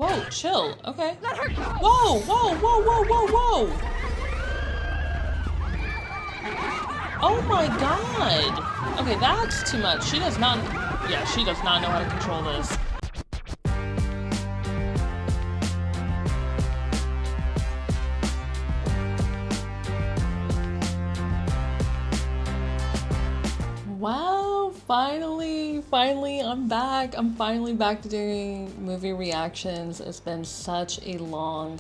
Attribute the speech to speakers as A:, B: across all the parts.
A: Whoa, chill. Okay. Whoa, whoa, whoa, whoa, whoa, whoa. Oh my god. Okay, that's too much. She does not, yeah, she does not know how to control this. Wow, finally, I'm back. I'm finally back to doing movie reactions. It's been such a long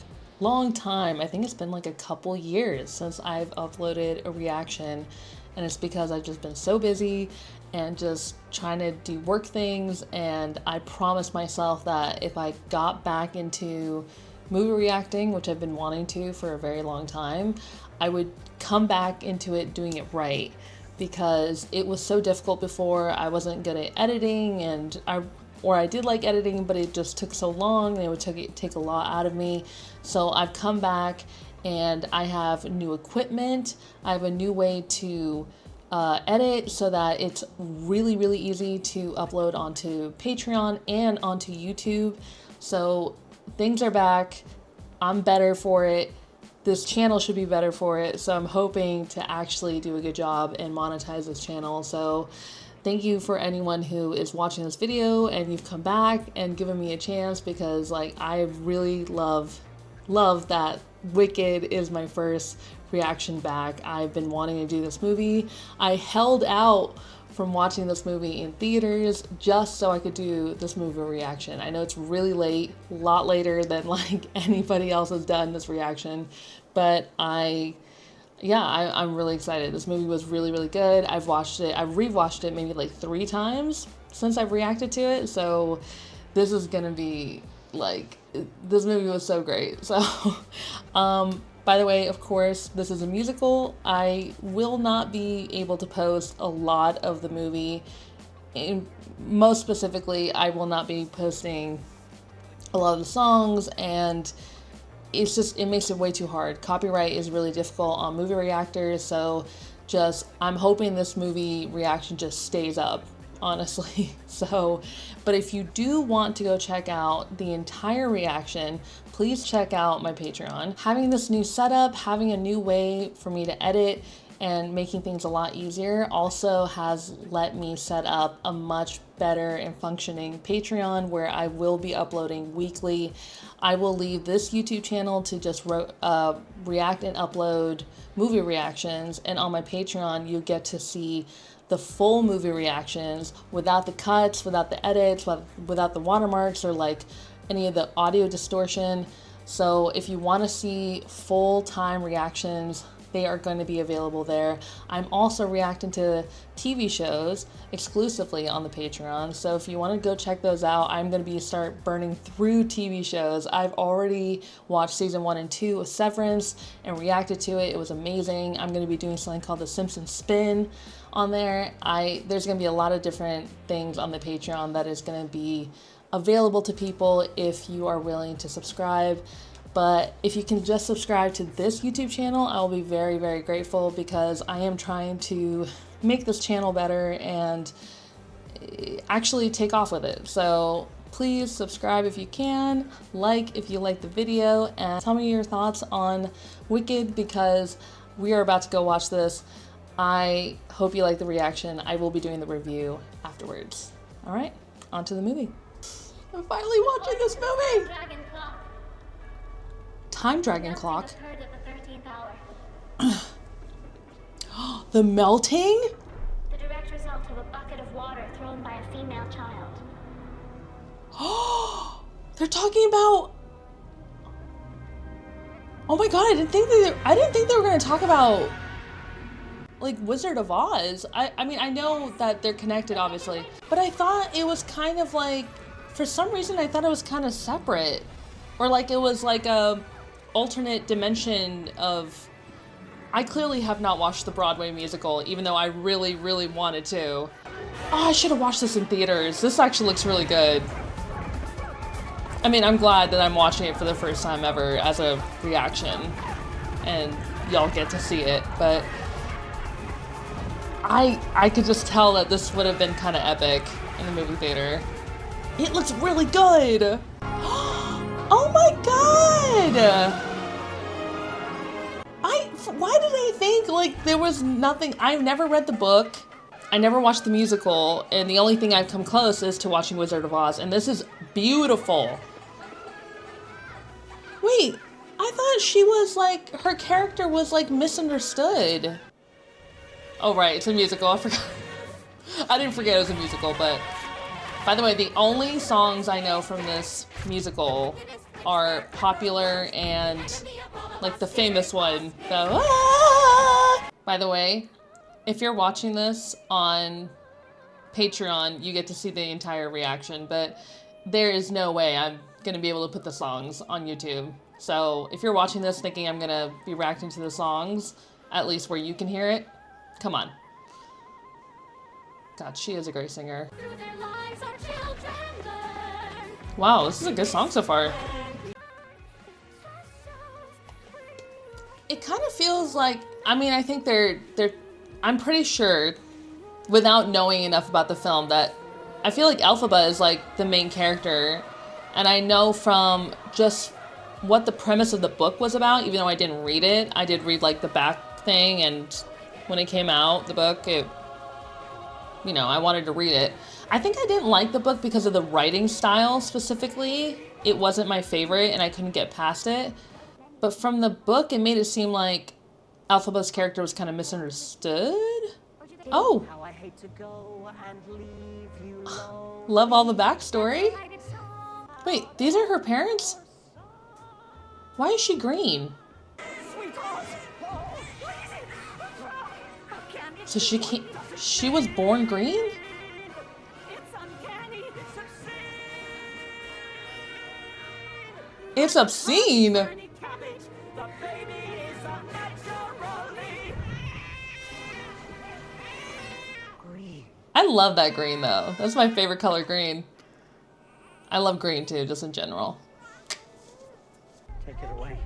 A: time. I think it's been like a couple years since I've uploaded a reaction, and it's because I've just been so busy and just trying to do work things, and I promised myself that if I got back into movie reacting, which I've been wanting to for a very long time, I would come back into it doing it right, because it was so difficult before. I wasn't good at editing, and I did like editing, but it just took so long and it would take a lot out of me. So I've come back and I have new equipment. I have a new way to edit so that it's really easy to upload onto Patreon and onto YouTube. So things are back. I'm better for it. This channel should be better for it. So I'm hoping to actually do a good job and monetize this channel. So thank you for anyone who is watching this video and you've come back and given me a chance, because like I really love that Wicked is my first reaction back. I've been wanting to do this movie. I held out from watching this movie in theaters just so I could do this movie reaction. I know it's really late, a lot later than like anybody else has done this reaction, but I'm really excited. This movie was really good. I've rewatched it maybe like 3 times since I've reacted to it, so this is gonna be like, this movie was so great. So by the way, of course, this is a musical. I will not be able to post a lot of the movie. Most specifically, I will not be posting a lot of the songs, and it makes it way too hard. Copyright is really difficult on movie reactors, so I'm hoping this movie reaction just stays up, honestly. So, but if you do want to go check out the entire reaction, please check out my Patreon. Having this new setup, having a new way for me to edit and making things a lot easier also has let me set up a much better and functioning Patreon where I will be uploading weekly. I will leave this YouTube channel to just react and upload movie reactions, and on my Patreon you get to see the full movie reactions without the cuts, without the edits, without the watermarks or like any of the audio distortion. So if you want to see full-time reactions, they are going to be available there. I'm also reacting to TV shows exclusively on the Patreon, so if you want to go check those out, I'm going to start burning through TV shows. I've already watched season 1 and 2 of Severance and reacted to it. It was amazing. I'm going to be doing something called the Simpsons Spin on there. There's going to be a lot of different things on the Patreon that is going to be available to people if you are willing to subscribe. But if you can just subscribe to this YouTube channel, I will be very grateful, because I am trying to make this channel better and actually take off with it. So please subscribe if you can, like if you like the video, and tell me your thoughts on Wicked, because we are about to go watch this. I hope you like the reaction. I will be doing the review afterwards. All right, on to the movie. I'm finally watching this movie. Time Dragon Clock. The melting?
B: The direct result of a bucket of water thrown by a female child.
A: Oh, they're talking about. Oh my god! I didn't think they were going to talk about like Wizard of Oz. I mean, I know that they're connected, obviously, but I thought it was kind of like, for some reason, I thought it was kind of separate, or like it was like a alternate dimension of. I clearly have not watched the Broadway musical, even though I really wanted to. Oh, I should have watched this in theaters. This actually looks really good. I mean, I'm glad that I'm watching it for the first time ever as a reaction, and y'all get to see it, but I could just tell that this would have been kind of epic in the movie theater. It looks really good! Oh my god! Why did I think like there was nothing? I've never read the book. I never watched the musical, and the only thing I've come close is to watching Wizard of Oz, and this is beautiful. Wait, I thought she was like, her character was like misunderstood. Oh right, it's a musical, I forgot. I didn't forget it was a musical, but by the way, the only songs I know from this musical are Popular and like the famous one, the "Ah!" By the way, if you're watching this on Patreon, you get to see the entire reaction, but there is no way I'm gonna be able to put the songs on YouTube. So if you're watching this thinking I'm gonna be reacting to the songs, at least where you can hear it, come on. God, she is a great singer. Wow, this is a good song so far. It kind of feels like, I mean, I think I'm pretty sure, without knowing enough about the film, that I feel like Elphaba is like the main character. And I know from just what the premise of the book was about, even though I didn't read it, I did read like the back thing, and when it came out, the book, you know, I wanted to read it. I think I didn't like the book because of the writing style specifically. It wasn't my favorite and I couldn't get past it. But from the book, it made it seem like Elphaba's character was kind of misunderstood. Oh.
C: How I hate to go and leave you alone.
A: Love all the backstory. Wait, these are her parents? Why is she green? So she was born green? It's obscene. I love that green though. That's my favorite color, green. I love green too, just in general.
C: Take it away.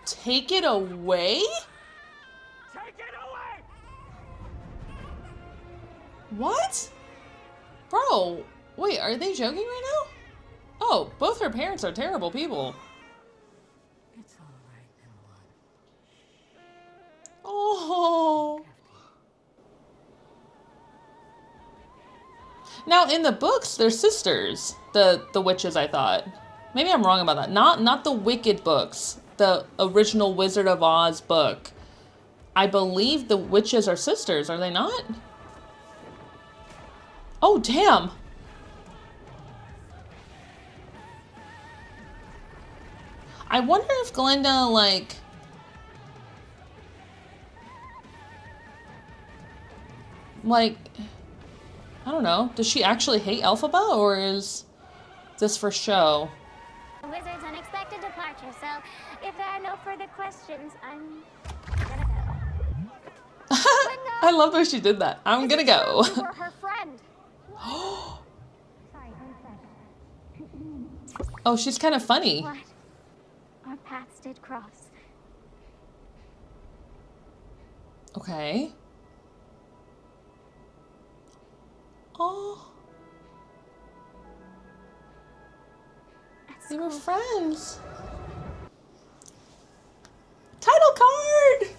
A: Take it away?
C: Take it away!
A: What? Bro, wait, are they joking right now? Oh, both her parents are terrible people.
C: It's all right, little one.
A: Oh. Now in the books, they're sisters. The witches, I thought. Maybe I'm wrong about that. Not the Wicked books. The original Wizard of Oz book. I believe the witches are sisters, are they not? Oh, damn. I wonder if Glinda, like... I don't know. Does she actually hate Elphaba, or is this for show?
B: The wizard's unexpected departure, so if there are no further questions, I'm gonna go.
A: I love the way she did that. I'm gonna go.
B: You were her friend. Sorry, her friend.
A: Oh, she's kind of funny.
B: What? Our paths did cross.
A: Okay. Oh. They were friends. Title card!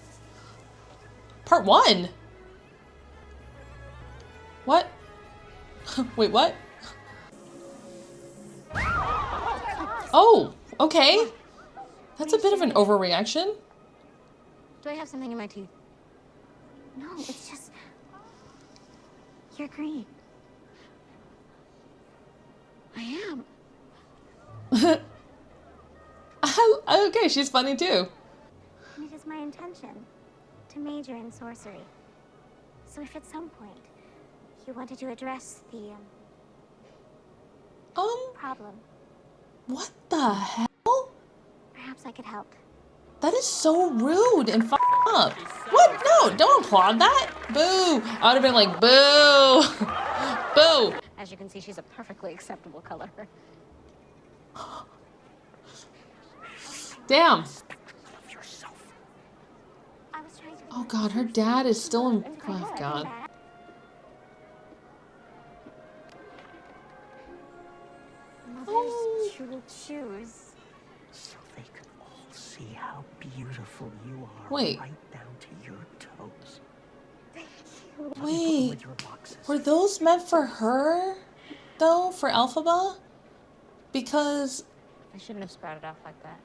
A: Part 1. What? Wait, what? Oh, okay. That's a bit of an overreaction.
B: Do I have something in my teeth? No, it's just... You're green. I am.
A: Okay, she's funny too.
B: And it is my intention to major in sorcery. So if at some point you wanted to address the problem,
A: what the hell?
B: perhaps I could help.
A: That is so rude and up. What? No, don't applaud that. Boo. I would have been like, boo. Boo.
B: As you can see, she's a perfectly acceptable color.
A: Damn.
B: I was trying to...
A: Oh God, her dad is still in. Oh God.
B: shoes.
C: So they could all see how beautiful you are.
A: Wait.
C: Right down to your toes.
A: Wait,
C: With your boxes.
A: were those meant for her, though, for Elphaba? Because
D: I shouldn't have sprouted off like that.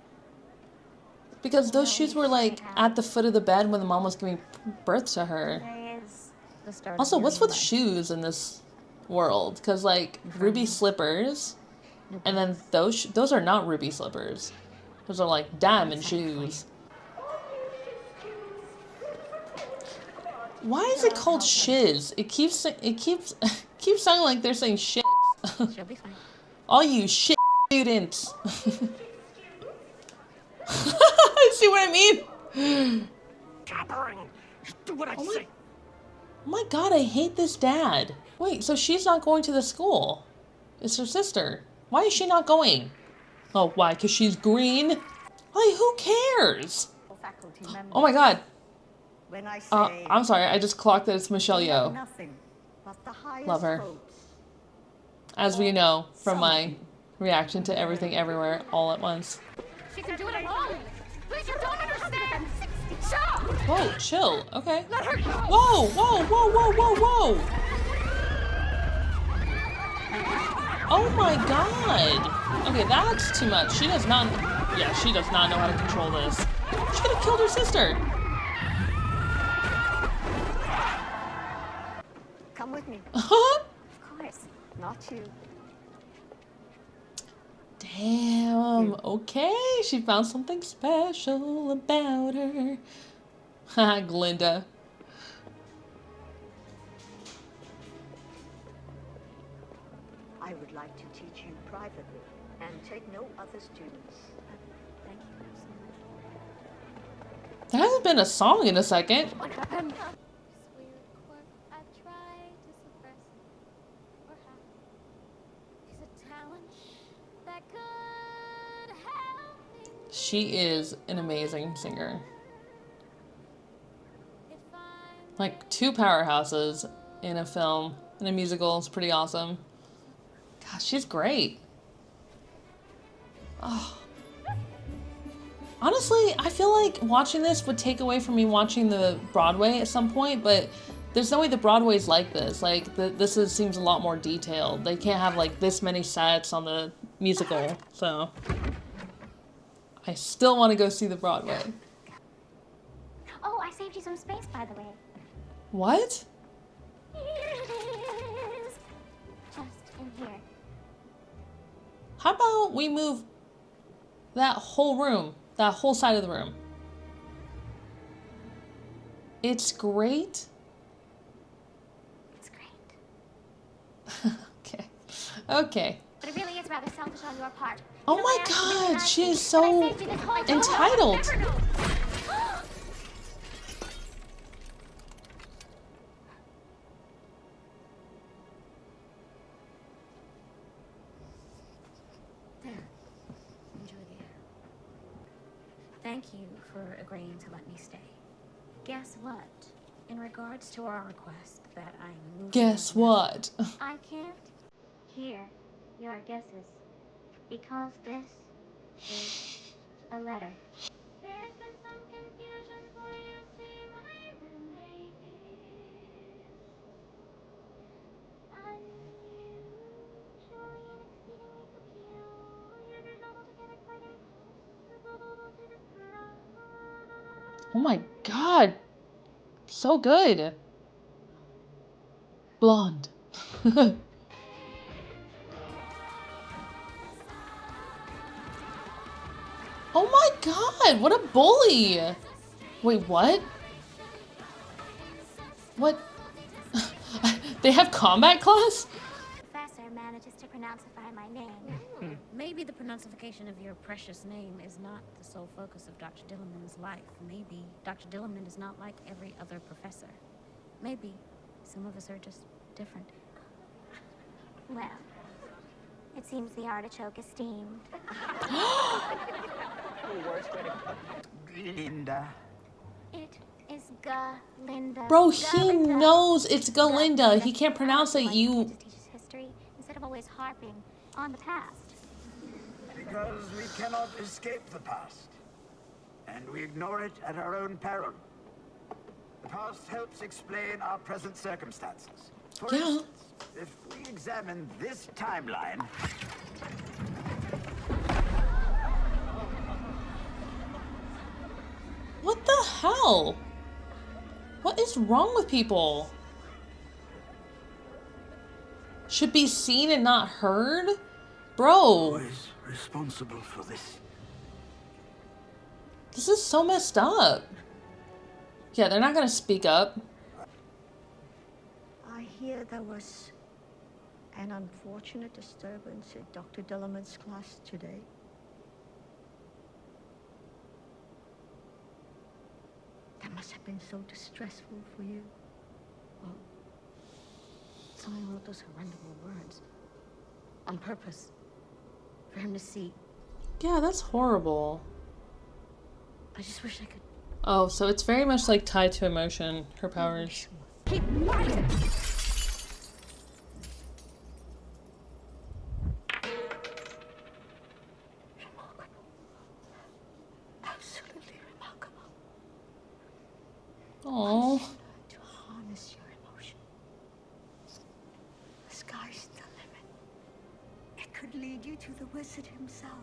A: those
B: No,
A: shoes
B: you
A: were like
B: shouldn't
A: at
B: have.
A: the foot of the bed when the mom was giving birth to her.
B: There is.
D: The start
A: Also,
D: of your
A: what's
D: new
A: with
D: life.
A: shoes in this world? Because like ruby slippers, and then those are not ruby slippers. Those are like diamond shoes. Why is it called shiz? It keeps keeps sounding like they're saying shit.
D: She'll be fine.
A: All you shit students. See what I mean?
C: Jabbering. Just do what I say.
A: Oh my god, I hate this dad. Wait, so she's not going to the school. It's her sister. Why is she not going? Oh, why? Because she's green? Like, who cares?
C: Faculty
A: Oh
C: members.
A: my god.
C: When I say
A: I'm sorry, I just clocked that it's Michelle Yeoh.
C: nothing but the highest
A: Love her.
C: hopes.
A: As we know from my reaction to Everything Everywhere all at once.
B: She can do it alone. But you don't understand. Stop.
A: Whoa, chill. Okay.
B: Let her go.
A: Whoa, whoa, whoa, whoa, whoa, whoa. Oh my god. Okay, that's too much. She does not, yeah, she does not know how to control this. She could have killed her sister.
C: Come with me.
B: Of course.
C: Not you.
A: Damn, okay, she found something special about her. Haha, Glinda.
C: I would like to teach you privately and take no other students.
B: Thank you so much.
A: There hasn't been a song in a second.
B: What happened?
E: Weird quirk I tried to suppress, perhaps is a talent that could help me
A: She is an amazing singer.
E: if I'm
A: Like, two powerhouses in a film, in a musical. It's pretty awesome. Gosh, she's great. Oh. Honestly, I feel like watching this would take away from me watching the Broadway at some point, but there's no way the Broadway's like this. Like, seems a lot more detailed. They can't have, like, this many sets on the musical, so... I still want to go see the Broadway.
B: Oh, I saved you some space, by the way.
A: What?
B: Here it is. Just in here.
A: How about we move that whole room, that whole side of the room? It's great.
B: It's great.
A: Okay. Okay.
B: But it really is rather selfish on your part.
A: Oh
B: You
A: my
B: know, I actually
A: god,
B: asked
A: she
B: you,
A: is
B: but I
A: so
B: saved you this whole time.
A: entitled.
B: Never know.
D: There. Enjoy the air. Thank you for agreeing to let me stay. Guess what? In regards to our request that I'm moving
A: Guess
D: on-
A: what?
B: I can't hear your guesses because this is a letter. There's been some confusion for you, see my roommate is unusually and exceedingly peculiar. There's altogether quite a bubble to describe.
A: Oh my god. So good. Blonde. Oh my god, what a bully. Wait, what? What? They have combat class?
B: Professor manages to pronounceify my name.
D: Maybe the pronunciation of your precious name is not the sole focus of Dr. Dillamond's life. Maybe Dr. Dillamond is not like every other professor. Maybe some of us are just different.
B: Well, it seems the artichoke is steamed.
C: Linda.
B: It is Galinda.
A: Bro, he
B: Galinda.
A: knows it's Galinda. He can't pronounce it.
B: Just
A: You.
B: teaches history instead of always harping on the past.
F: Because we cannot escape the past. And we ignore it at our own peril. The past helps explain our present circumstances. For
A: Yeah.
F: instance, if we examine this timeline...
A: What the hell? What is wrong with people? Should be seen and not heard?
F: Who
A: Bro,
F: is responsible for this?
A: this is so messed up. Yeah, they're not gonna speak up.
C: I hear there was an unfortunate disturbance in Dr. Dillerman's class today. That must have been so distressful for you.
D: Well, someone wrote those horrendous words on purpose for him to see.
A: Yeah, that's horrible.
D: I just wish I could.
A: Oh, so it's very much like tied to emotion, her powers.
D: Keep quiet!
C: Remarkable. Absolutely remarkable.
A: Oh,
C: To harness your emotions. The sky's the limit. It could lead you to the wizard himself.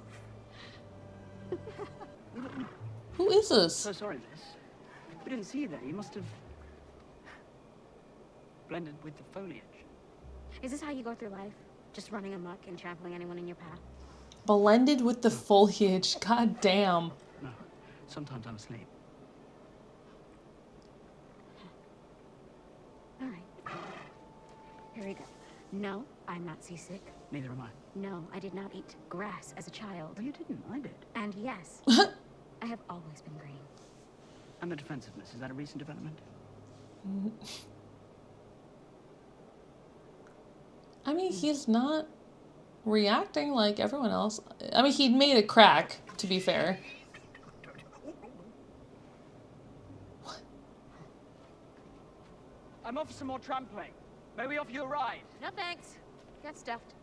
A: who is this?
G: So sorry, miss. We didn't see you there. You must have blended with the foliage.
D: Is this how you go through life? Just running amok and trampling anyone in your path?
A: Blended with the foliage. God damn.
G: No, sometimes I'm asleep.
D: All right. Here we go. No, I'm not seasick.
G: Neither am I.
D: No, I did not eat grass as a child.
G: Oh, you didn't. I did.
D: And yes, I have always been green.
G: And the defensiveness, is that a recent development?
A: I mean, he's not reacting like everyone else. I mean, he made a crack, to be fair.
G: I'm off for some more trampling. May we offer you a ride?
D: No thanks. Get stuffed.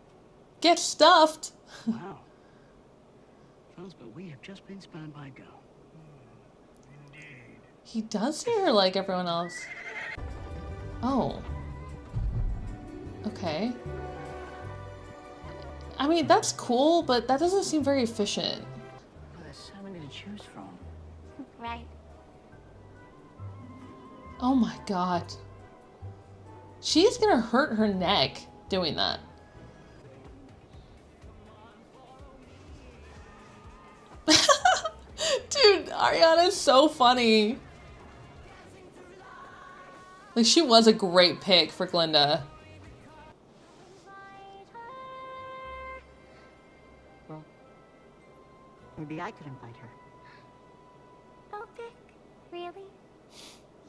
A: Get stuffed.
G: Wow. Fellas, but we have just been spurned by a girl.
A: He does see her like everyone else. Oh. Okay. I mean, that's cool, but that doesn't seem very efficient.
G: Oh, there's so many to choose from.
B: Right.
A: Oh my god. She's gonna hurt her neck doing that. Dude, Ariana's so funny. Like, she was a great pick for Glinda.
C: Well, maybe I could invite her.
B: Oh, Vic, really?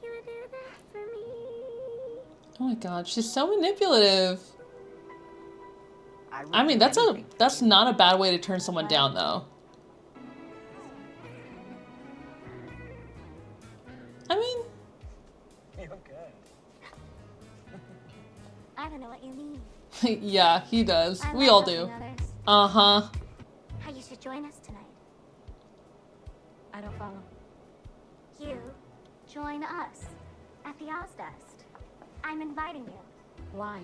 B: You would do that for me?
A: Oh my god, she's so manipulative. I mean, that's not a bad way to turn someone down, though. I mean,
B: I don't know what you mean.
A: yeah, he does.
B: I
A: We
B: love
A: all do.
B: helping others.
A: Uh-huh.
B: How you should join us tonight.
D: I don't follow.
B: You join us at the Ozfest. I'm inviting you.
D: Why?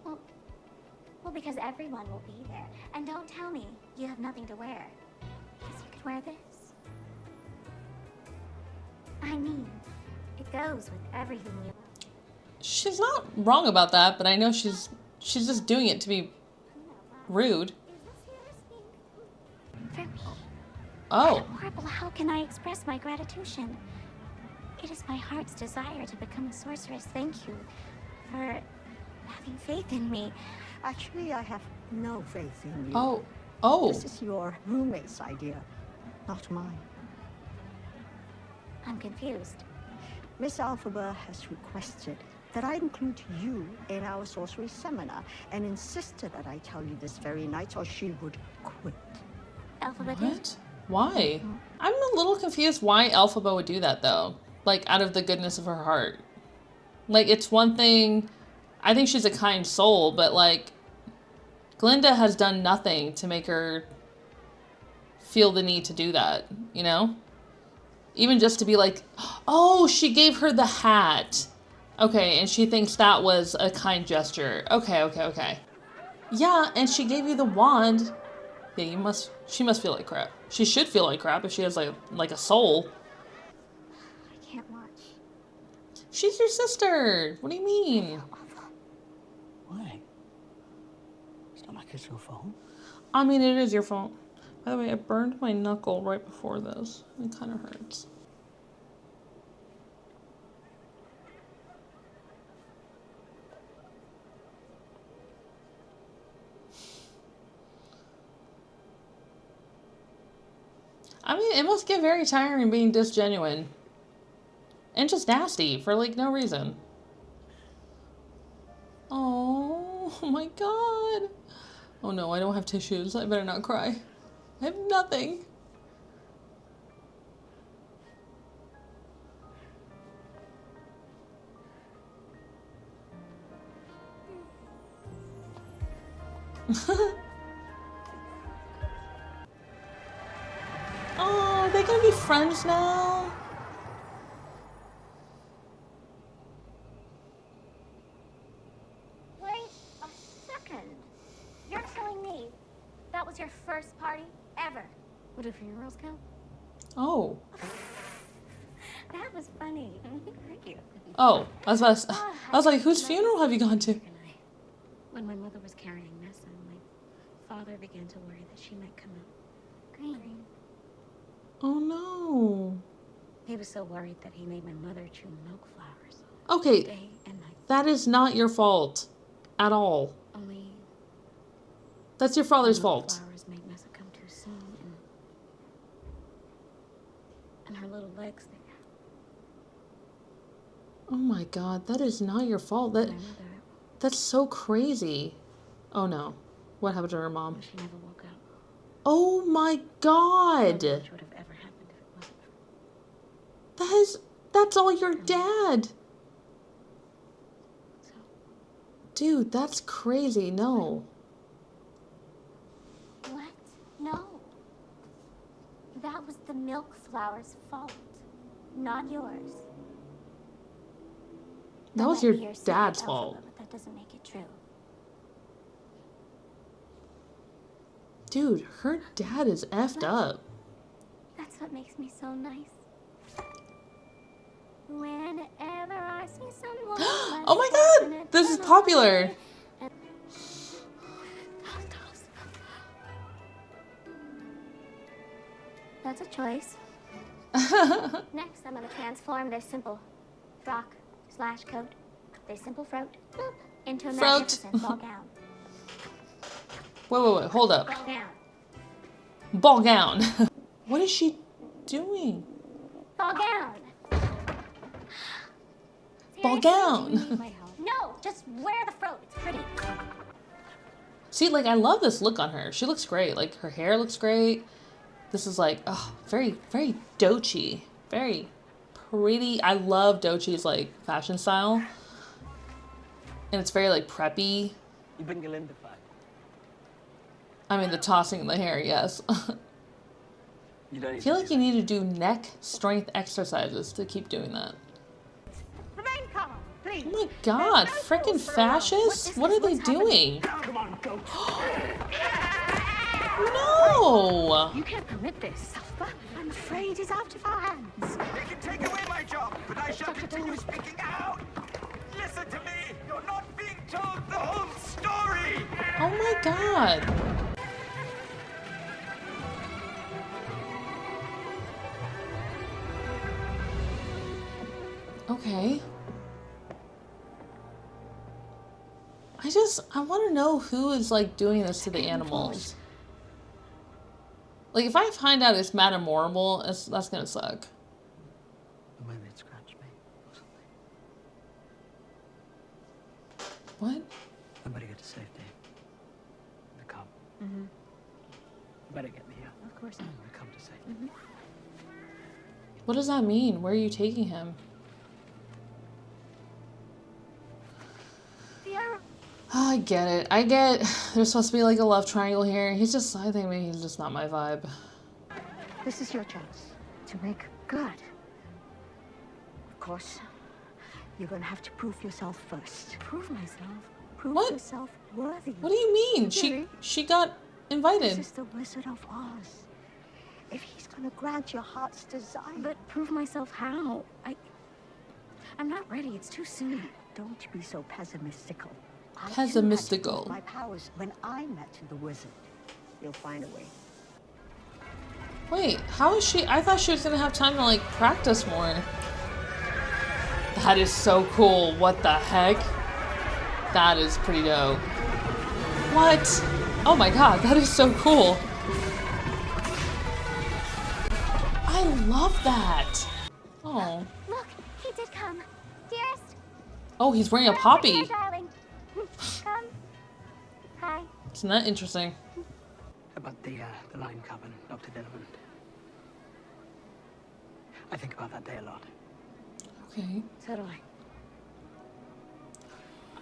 B: Well, because everyone will be there. And don't tell me you have nothing to wear. Because you could wear this. I mean, it goes with everything you...
A: She's not wrong about that, but I know she's just doing it to be rude.
B: For me.
A: Oh.
B: Horrible, how can I express my gratitude? It is my heart's desire to become a sorceress. Thank you for having faith in me.
C: Actually, I have no faith in you.
A: Oh. Oh.
C: This is your roommate's idea, not mine.
B: I'm confused.
C: Miss Alphaba has requested that I include you in our sorcery seminar and insisted that I tell you this very night or she would quit.
B: Alphabet.
A: What? Why? I'm a little confused why Elphaba would do that, though. Like, out of the goodness of her heart. Like, it's one thing... I think she's a kind soul, but, like... Glinda has done nothing to make her feel the need to do that, you know? Even just to be like, oh, she gave her the hat. Okay, and she thinks that was a kind gesture. Okay, okay, okay. Yeah, and she gave you the wand. Yeah, she must feel like crap. She should feel like crap if she has like a soul.
B: I can't watch.
A: She's your sister. What do you mean?
G: Why? It's not like it's your fault.
A: I mean, it is your fault. By the way, I burned my knuckle right before this. It kind of hurts. I mean, it must get very tiring being disgenuine. And just nasty for like no reason. Oh my god. Oh no, I don't have tissues. I better not cry. I have nothing. Oh, are they gonna be friends now?
B: Wait a second. You're telling me that was your first party ever?
D: Would a funerals count?
A: Oh.
B: That was funny. Thank you.
A: Oh, I was like, whose funeral have you gone to?
D: When my mother was carrying Nessa, my father began to worry that she might come out
B: Green.
A: Oh no.
D: He was so worried that he made my mother chew milk flowers
A: Okay,
D: day and night.
A: that is not your fault at all.
D: Only
A: That's your father's
D: the milk
A: fault.
D: flowers made Nessa come too soon, and her little legs there.
A: Oh my god, that is not your fault.
D: My mother,
A: That's so crazy. Oh no. What happened to her mom?
D: she never woke up.
A: Oh my god.
D: Which would have ever happened if it wasn't for
A: That's all your dad.
D: so.
A: Dude, that's crazy. No.
B: What? No. That was the milk flower's fault, not yours.
A: That was
B: might
A: your
B: be secret
A: dad's
B: alphabet,
A: fault.
B: But that doesn't make it true.
A: Dude, her dad is effed up.
B: That's what makes me so nice. Whenever I see someone
A: Oh my god! This is popular.
B: That's a choice. Next, I'm gonna transform this simple frock/coat, this simple throat, boop, into a
A: Throat.
B: magnificent ball gown.
A: Wait, hold up.
B: Ball gown.
A: Ball gown. What is she doing?
B: Ball gown.
A: Ball
B: Seriously?
A: gown.
D: My help.
B: No, just wear the throat. It's pretty.
A: See, like, I love this look on her. She looks great. Like, her hair looks great. This is like, oh, very, very Dochi. Very pretty. I love Dochi's, like, fashion style. And it's very, like, preppy.
G: You've been Galindified.
A: I mean, the tossing in the hair, yes.
G: You don't
A: I feel like you need to do neck strength exercises to keep doing that.
C: Remain calm, please.
A: Oh my god, freaking fascists? What are they doing?
G: Come on, go.
A: No!
D: You can't permit this.
C: I'm afraid it's out of our hands.
F: They can take away my job, but I shall continue speaking out. Listen to me. You're not being told the whole story.
A: Oh my god. Okay. I want to know who is, like, doing this to the animals. Like, if I find out it's Madame Morrible, that's gonna suck.
G: The way they'd scratch me or something.
A: What?
G: I better get to safety. The cop.
D: Mm-hmm.
G: You better get me out.
D: Of course.
G: I'm gonna come to safety.
A: What does that mean? Where are you taking him? Oh, I get it. I get there's supposed to be like a love triangle here. I think maybe he's just not my vibe.
C: This is your chance to make good. Of course, you're gonna have to prove yourself first.
D: Prove myself.
C: Prove
A: What?
C: yourself worthy.
A: What do you mean? She got invited.
C: This is the Wizard of Oz. If he's gonna grant your heart's desire.
D: But prove myself how? I'm not ready. It's too soon.
C: Don't be so pessimistical. I too
A: Pessimistical.
C: had to prove my powers when I met the wizard. You'll find a way.
A: Wait, how is she? I thought she was gonna have time to like practice more. That is so cool. What the heck? That is pretty dope. What? Oh my god, that is so cool. I love that. Oh.
B: Look, he did come. Dearest.
A: Oh, he's wearing a poppy.
B: Here, darling. Come. Hi.
A: Isn't that interesting?
G: About the line cabin, Dr. Dillman. I think about that day a lot.
A: Okay.
D: So do I.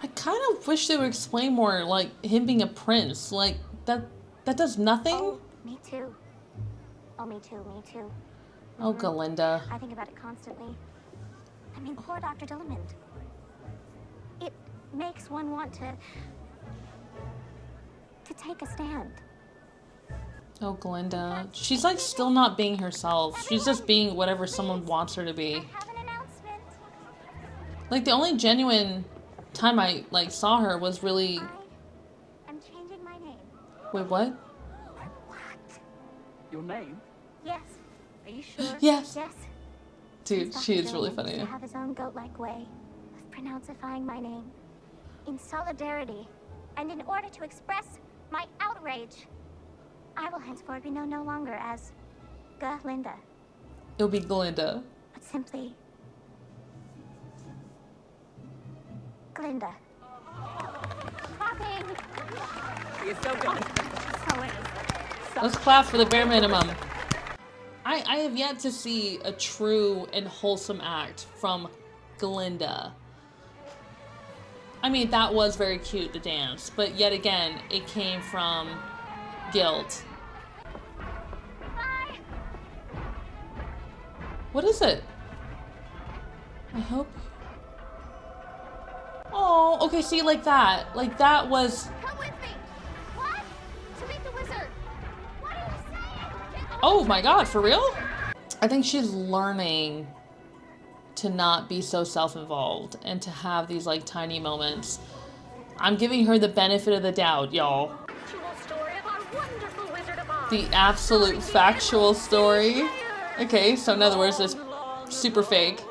A: I kind of wish they would explain more, like him being a prince. Like that does nothing.
B: Oh, me too. Oh, me too, me too.
A: Oh, Galinda.
B: I think about it constantly. I mean, poor Dr. Dillamond. It makes one want to take a stand.
A: Oh, Glinda. She's like still not being herself. She's just being whatever someone wants her to be.
B: I have an announcement.
A: Like the only genuine time I like saw her was really.
B: I'm changing my name.
A: Wait, what?
B: What?
G: Your name?
B: Yes. Are you sure?
A: Yes.
B: Yes.
A: Dude,
B: Dr.
A: she is really
B: Dillamond
A: funny.
B: used to have his own goat-like way of pronouncifying my name in solidarity, and in order to express my outrage, I will henceforth be known no longer as Galinda,
A: It'll be Glinda.
B: but simply Glinda. Clapping.
G: You're so good.
B: So it is.
A: Let's clap for the bare minimum. I have yet to see a true and wholesome act from Glinda. I mean, that was very cute, the dance, but yet again, it came from guilt.
B: Bye.
A: What is it? I hope. Oh, okay, see, like that. Like, that was.
B: Come with me. What? To meet the wizard. What are you saying? Get
A: Oh my god, for real? I think she's learning to not be so self-involved and to have these like tiny moments. I'm giving her the benefit of the doubt, y'all. The absolute factual story. Okay, so in other words, it's super fake.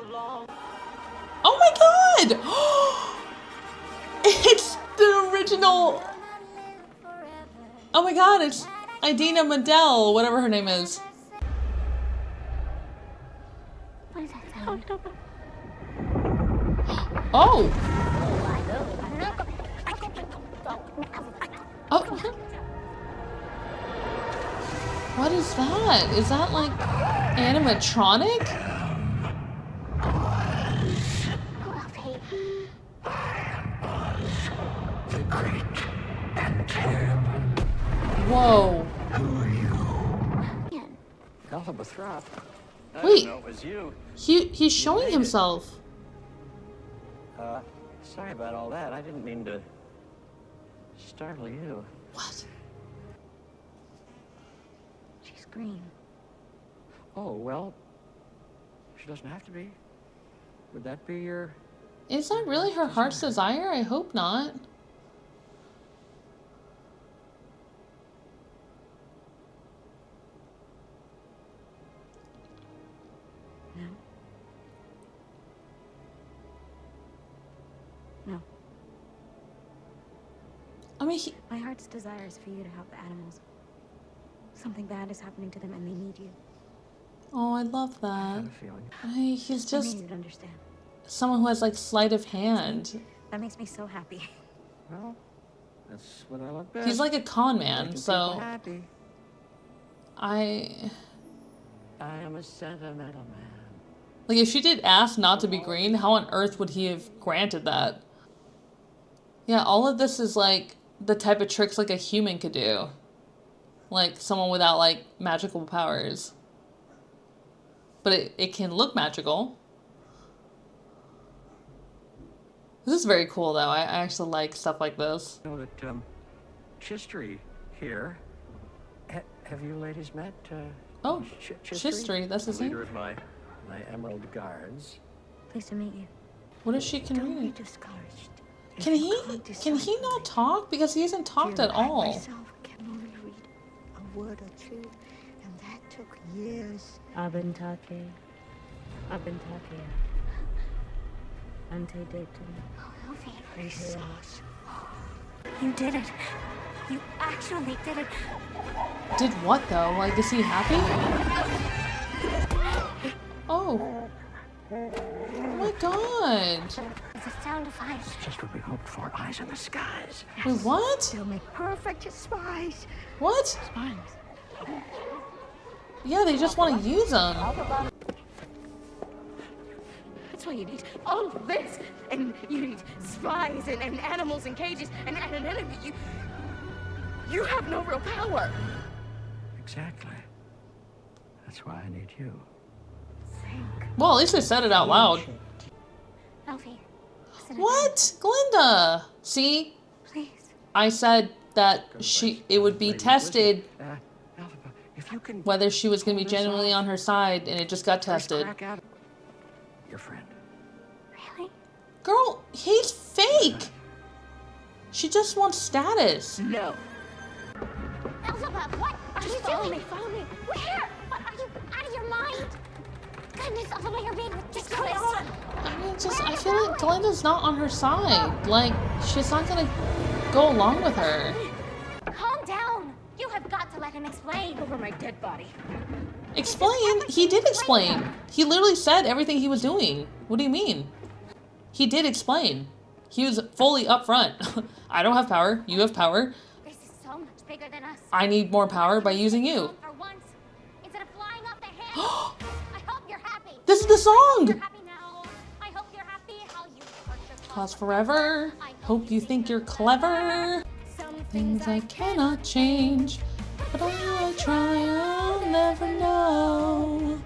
A: Oh my god! It's the original. Oh my god, it's Idina Menzel, whatever her name is.
B: What is that sound?
A: Oh! Oh! What is that? Is that like animatronic? Whoa.
G: Elizabeth. I
A: Wait.
G: didn't know it was you.
A: He's showing himself.
H: Sorry about all that. I didn't mean to startle you.
A: What?
D: She's green.
H: Oh, well, she doesn't have to be. Would that be your...
A: Is that really her heart's desire? I hope not.
D: No. No.
A: I mean,
D: My heart's desire is for you to help the animals. Something bad is happening to them and they need you.
A: oh, I love
H: I
A: that.
H: had a feeling.
A: He's
D: I
A: just
D: need you to understand.
A: someone who has like sleight of hand.
D: That makes me so happy.
H: Well, that's what I love best.
A: He's like a con
H: Making
A: man,
H: people
A: so
H: happy.
A: I
H: am a sentimental man.
A: like if she did ask not to be green, how on earth would he have granted that? Yeah, all of this is like the type of tricks like a human could do. Like someone without like magical powers. but it can look magical. This is very cool, though. I actually like stuff like this.
H: You know that, Chistry here. Have you ladies met,
A: Oh,
H: Chistry?
A: Chistry, that's his
H: Leader
A: name?
H: of my Emerald Guards.
D: Pleased to meet you.
A: What if she can
C: Don't be
A: read?
C: discouraged.
A: Can he not talk? Because he hasn't talked at all.
C: I myself can only read a word or two, and that took years.
D: Abentake. Ante datum.
B: Oh, you did it. You actually did it.
A: Did what, though? Like, is he happy? Oh. Oh my god.
B: It's a sound of ice.
G: Just what we hoped for. Eyes in the skies.
A: Wait, what?
C: They'll make perfect spies.
A: What?
G: Spies.
A: Yeah, they just want to use them.
I: That's why you need all of this. And you need spies and animals in cages and an enemy. You have no real power.
G: Exactly. That's why I need you.
A: Well, at least they said it out loud.
B: Alfie. listen
A: What? Glinda! See?
B: Please.
A: I said that it would be tested
H: Alphaba, if you can
A: whether she was going to be genuinely on her side, and it just got tested.
H: crack out your friend.
B: Really?
A: Girl, he's fake! She just wants status.
I: No.
B: Elzebub, what are you doing? Follow me. Where? What, are you out of your mind? Goodness, Elzebub, you're being ridiculous.
A: I mean, I feel like Glinda's not on her side. Like, she's not gonna go along with her.
B: Calm down. You have got to let him explain.
I: Over my dead body.
A: Explain? He did explain. He literally said everything he was doing. What do you mean? He did explain. He was fully upfront. I don't have power. You have power.
B: This is so much bigger than us.
A: I need more power by using you.
B: For once, instead of flying off the handle, I hope you're happy.
A: This is the
B: You're
A: song!
B: happy now. I hope you're happy how you hurt your
A: Pause forever. Hope you think you're clever. Things I cannot change. But I try, I'll never know.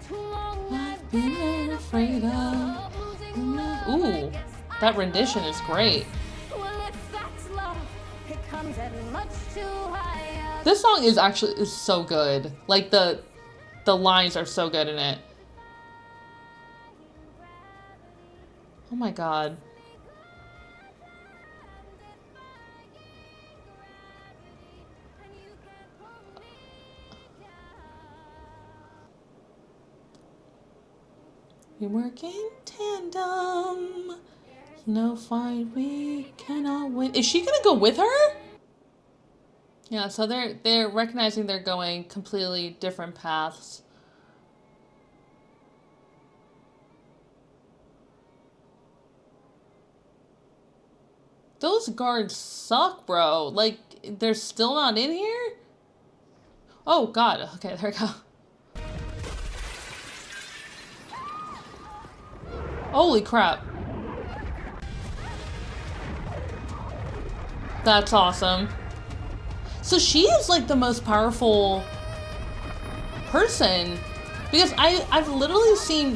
A: I've been afraid of. Ooh, that rendition is great. This song is so good. Like the lines are so good in it. Oh my god. We work in tandem. No fight we cannot win. Is she gonna go with her? Yeah, so they're recognizing they're going completely different paths. Those guards suck, bro. Like, they're still not in here? Oh god, okay, there we go. Holy crap. That's awesome. So she is like the most powerful person, because I've literally seen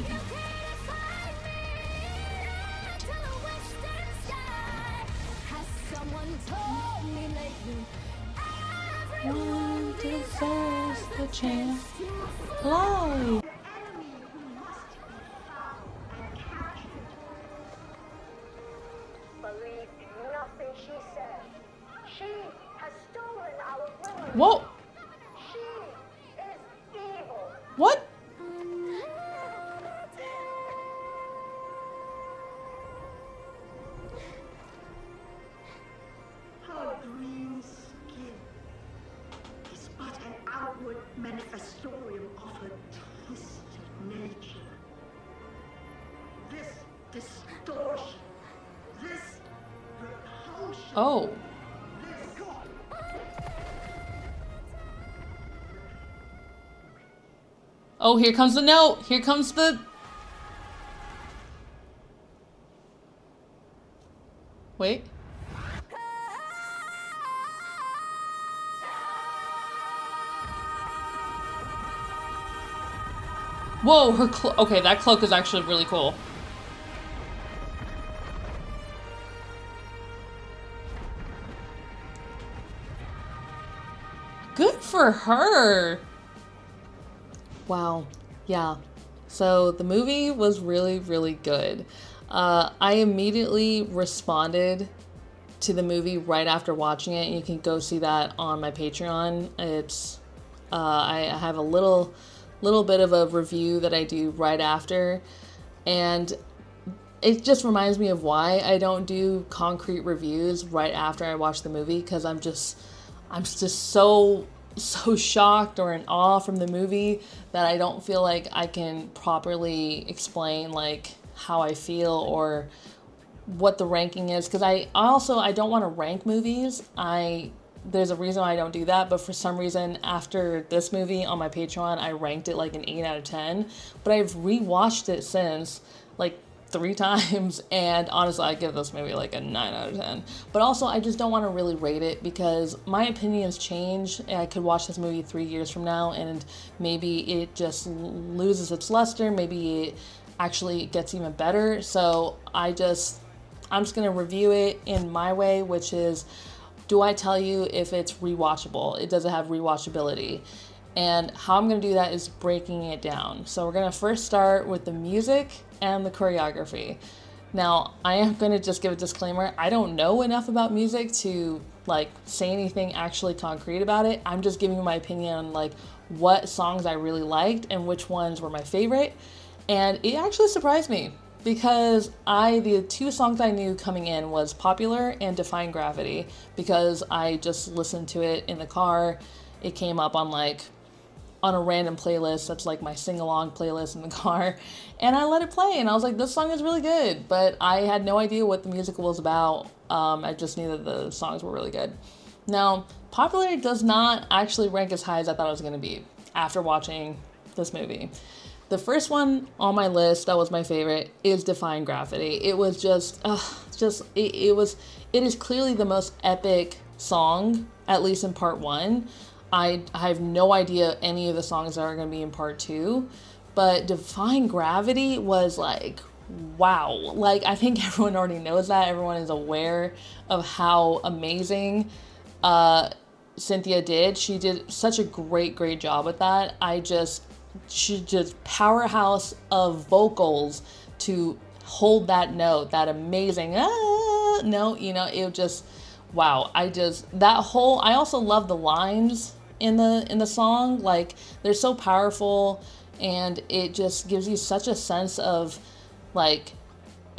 A: one deserves the chance to fly.
C: Believe nothing she says. She has stolen our women.
A: Whoa.
C: She is evil.
A: What?
C: Her green skin is but an outward manifestorium of her twisted nature. This distortion, this repulsion,
A: Oh.
C: this
A: Oh, here comes the note. Here comes the... Wait. Whoa, her okay, that cloak is actually really cool. Good for her. Wow. Yeah. So the movie was really, really good. I immediately responded to the movie right after watching it. You can go see that on my Patreon. It's I have a little bit of a review that I do right after, and it just reminds me of why I don't do concrete reviews right after I watch the movie, because I'm just so shocked or in awe from the movie that I don't feel like I can properly explain like how I feel or what the ranking is, because I don't want to rank movies. There's a reason why I don't do that, but for some reason after this movie on my Patreon I ranked it like an 8 out of 10, but I've rewatched it since like 3 times, and honestly I give this movie like a 9 out of 10. But also I just don't want to really rate it because my opinions change. I could watch this movie 3 years from now and maybe it just loses its luster, maybe it actually gets even better. So I'm just going to review it in my way, which is, do I tell you if it's rewatchable? Does it have rewatchability? And how I'm going to do that is breaking it down. So we're going to first start with the music and the choreography. Now, I am going to just give a disclaimer. I don't know enough about music to like say anything actually concrete about it. I'm just giving you my opinion on like what songs I really liked and which ones were my favorite. And it actually surprised me because the 2 songs I knew coming in was Popular and Defying Gravity, because I just listened to it in the car. It came up on a random playlist that's like my sing-along playlist in the car, and I let it play and I was like, this song is really good, but I had no idea what the musical was about. I just knew that the songs were really good. Now, Popular does not actually rank as high as I thought it was going to be after watching this movie. The first one on my list that was my favorite is Defying Gravity. It was it is clearly the most epic song, at least in part 1. I have no idea any of the songs that are going to be in part 2, but Defying Gravity was like, wow. Like, I think everyone already knows that. Everyone is aware of how amazing Cynthia did. She did such a great job with that. She just powerhouse of vocals to hold that note, that amazing note, it just, wow. I also love the lines in the song. Like, they're so powerful, and it just gives you such a sense of like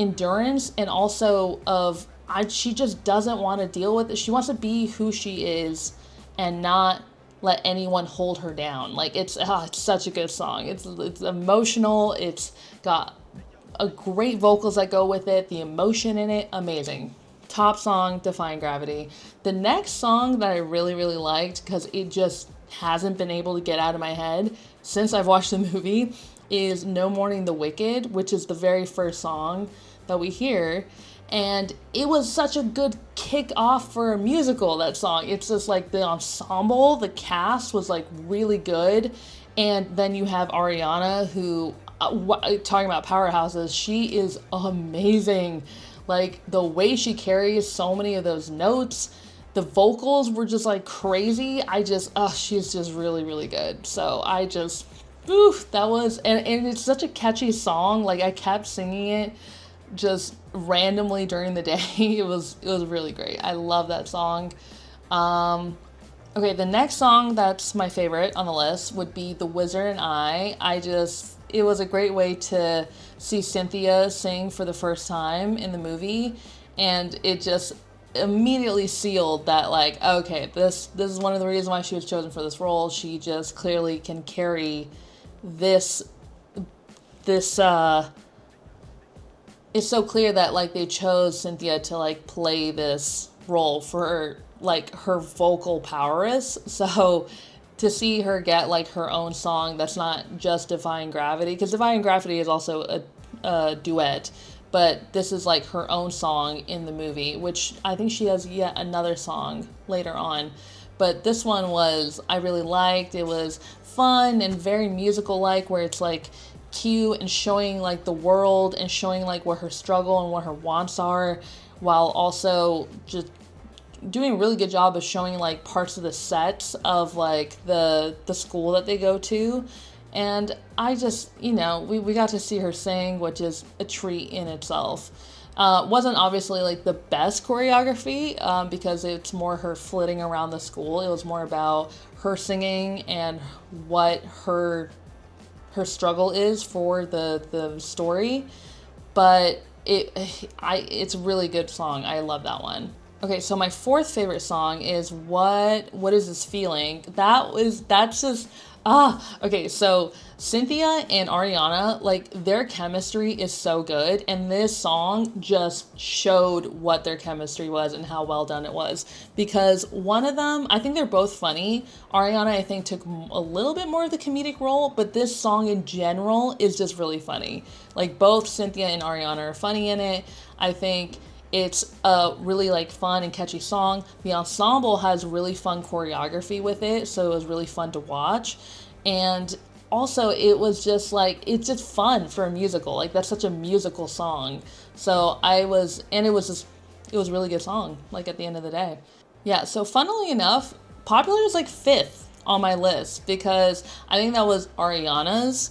A: endurance, and also of she just doesn't want to deal with it. She wants to be who she is and not let anyone hold her down. Like, it's such a good song. It's emotional. It's got a great vocals that go with it. The emotion in it, amazing. Top song, Defying Gravity. The next song that I really liked, because it just hasn't been able to get out of my head since I've watched the movie, is No Mourning the Wicked, which is the very first song that we hear. And it was such a good kick off for a musical, that song. It's just like the ensemble, the cast was like really good. And then you have Ariana, who, talking about powerhouses, she is amazing. Like, the way she carries so many of those notes, the vocals were just like crazy. She's just really good. So that was, and it's such a catchy song. Like, I kept singing it just randomly during the day. It was really great. I love that song. Okay, the next song that's my favorite on the list would be The Wizard and I. It was a great way to see Cynthia sing for the first time in the movie, and it just immediately sealed that, like, okay, this is one of the reasons why she was chosen for this role. She just clearly can carry this it's so clear that like they chose Cynthia to like play this role for like her vocal prowess. So to see her get like her own song that's not just Defying Gravity, because Defying Gravity is also a duet, but this is like her own song in the movie, which I think she has yet another song later on. But this one I really liked. It was fun and very musical-like, where it's like cute and showing like the world and showing like what her struggle and what her wants are, while also just doing a really good job of showing like parts of the sets of like the school that they go to. And I just, you know, we got to see her sing, which is a treat in itself. Wasn't obviously like the best choreography, because it's more her flitting around the school. It was more about her singing and what her struggle is for the story. But it's a really good song. I love that one. Okay, so my fourth favorite song is What Is This Feeling? That's just okay, so Cynthia and Ariana, like their chemistry is so good, and this song just showed what their chemistry was and how well done it was. Because one of them, I think they're both funny. Ariana, I think, took a little bit more of the comedic role, but this song in general is just really funny. Like both Cynthia and Ariana are funny in it. I think it's a really like fun and catchy song. The ensemble has really fun choreography with it, so it was really fun to watch. And also it was just like, it's just fun for a musical. Like that's such a musical song. So it was a really good song, like at the end of the day. Yeah, so funnily enough, Popular is like 5th on my list because I think that was Ariana's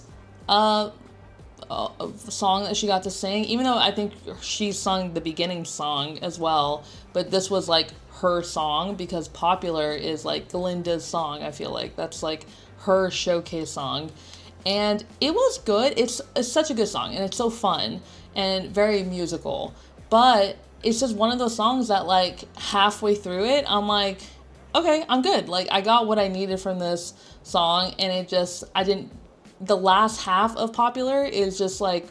A: song that she got to sing, even though I think she sung the beginning song as well, but this was like her song because Popular is like Glinda's song. I feel like that's like her showcase song, and it was good. It's such a good song, and it's so fun and very musical, but it's just one of those songs that like halfway through it I'm like, okay, I'm good. Like I got what I needed from this song, and the last half of Popular is just like,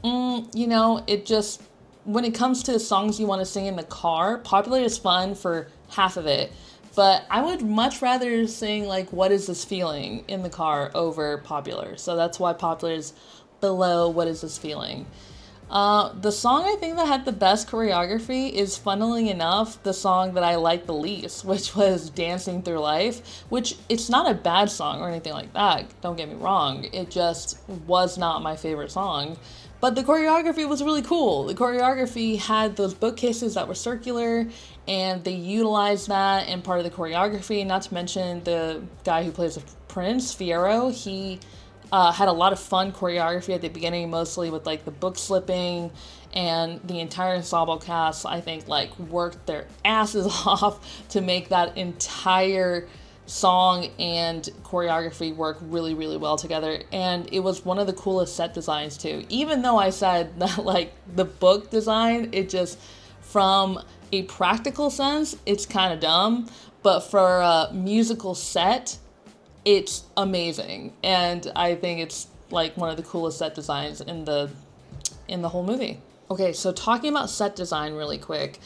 A: you know, it just, when it comes to songs you want to sing in the car, Popular is fun for half of it. But I would much rather sing like What Is This Feeling in the car over Popular. So that's why Popular is below What Is This Feeling. The song I think that had the best choreography is, funnily enough, the song that I liked the least, which was Dancing Through Life, which it's not a bad song or anything like that, don't get me wrong. It just was not my favorite song. But the choreography was really cool. The choreography had those bookcases that were circular, and they utilized that in part of the choreography. Not to mention the guy who plays the Prince, Fierro, he had a lot of fun choreography at the beginning, mostly with like the book slipping, and the entire ensemble cast, I think, like worked their asses off to make that entire song and choreography work really, really well together. And it was one of the coolest set designs too, even though I said that like the book design, it just, from a practical sense, it's kind of dumb, but for a musical set, it's amazing. And I think it's like one of the coolest set designs in the whole movie. Okay, so talking about set design really quick,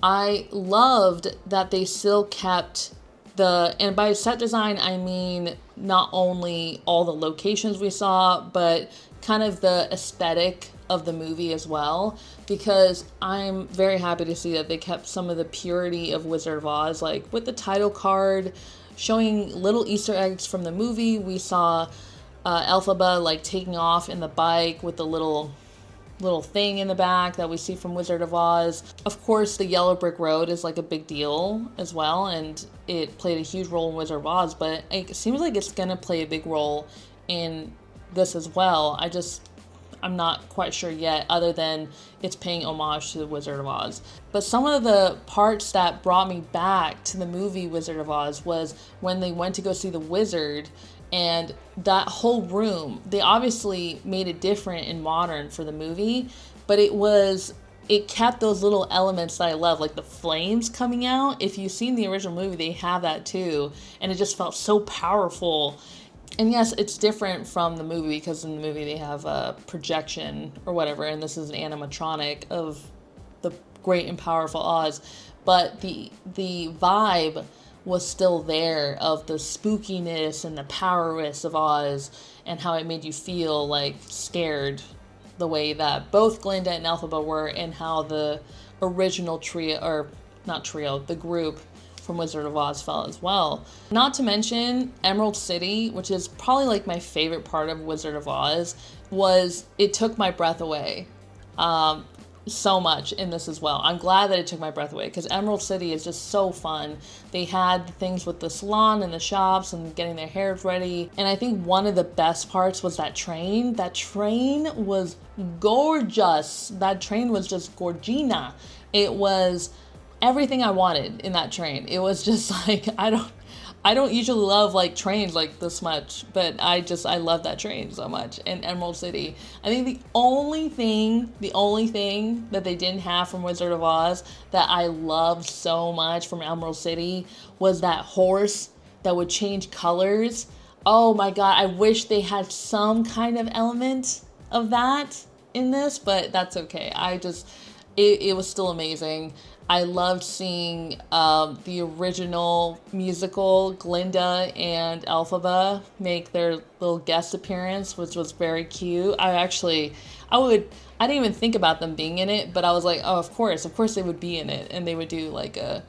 A: I loved that they still kept and by set design I mean not only all the locations we saw, but kind of the aesthetic of the movie as well, because I'm very happy to see that they kept some of the purity of Wizard of Oz, like with the title card showing little Easter eggs from the movie. We saw Elphaba like taking off in the bike with the little thing in the back that we see from Wizard of Oz. Of course, the yellow brick road is like a big deal as well, and it played a huge role in Wizard of Oz, but it seems like it's gonna play a big role in this as well. I'm not quite sure yet, other than it's paying homage to the Wizard of Oz. But some of the parts that brought me back to the movie Wizard of Oz was when they went to go see the wizard, and that whole room, they obviously made it different and modern for the movie, but it kept those little elements that I love, like the flames coming out. If you've seen the original movie, they have that too, and it just felt so powerful. And yes, it's different from the movie, because in the movie they have a projection or whatever, and this is an animatronic of the great and powerful Oz. But the vibe was still there of the spookiness and the powerless of Oz, and how it made you feel like scared, the way that both Glinda and Elphaba were, and how the original trio, or not trio, the group from Wizard of Oz felt as well. Not to mention Emerald City, which is probably like my favorite part of Wizard of Oz, it took my breath away. So much in this as well. I'm glad that it took my breath away because Emerald City is just so fun. They had things with the salon and the shops and getting their hairs ready. And I think one of the best parts was that train. That train was gorgeous. That train was just gorgina. It was everything I wanted in that train. It was just like, I don't usually love like trains like this much, but I love that train so much. And Emerald City, I think the only thing that they didn't have from Wizard of Oz that I loved so much from Emerald City was that horse that would change colors. Oh my God, I wish they had some kind of element of that in this, but that's okay. It was still amazing. I loved seeing the original musical, Glinda and Elphaba, make their little guest appearance, which was very cute. I didn't even think about them being in it, but I was like, oh, of course they would be in it, and they would do like a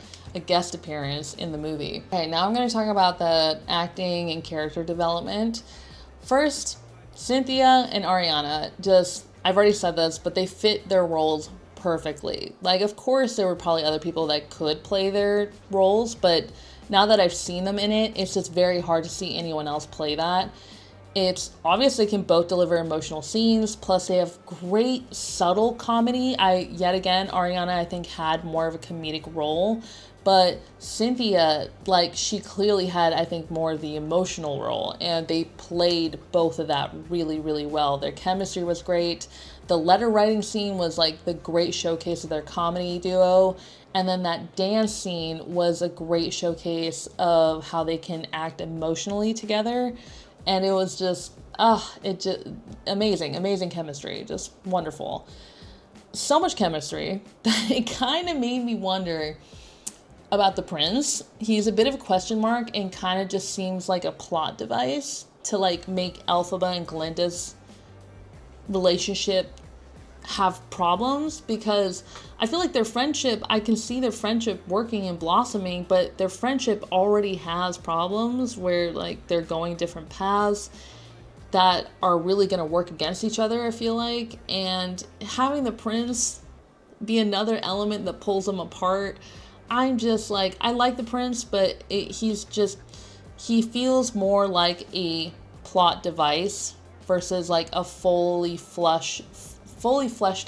A: guest appearance in the movie. Okay, now I'm going to talk about the acting and character development. First, Cynthia and Ariana, I've already said this, but they fit their roles perfectly. Like, of course, there were probably other people that could play their roles, but now that I've seen them in it, it's just very hard to see anyone else play that. It's obvious they can both deliver emotional scenes, plus they have great subtle comedy. Yet again, Ariana, I think, had more of a comedic role, but Cynthia, like, she clearly had, I think, more of the emotional role, and they played both of that really, really well. Their chemistry was great. The letter writing scene was like the great showcase of their comedy duo. And then that dance scene was a great showcase of how they can act emotionally together. And it was just, amazing chemistry, just wonderful. So much chemistry that it kind of made me wonder about the prince. He's a bit of a question mark and kind of just seems like a plot device to like make Elphaba and Glinda's relationship have problems, because I feel like their friendship, I can see their friendship working and blossoming, but their friendship already has problems where like they're going different paths that are really going to work against each other, I feel like. And having the prince be another element that pulls them apart, I'm just like, I like the prince, but he feels more like a plot device versus like a fully fleshed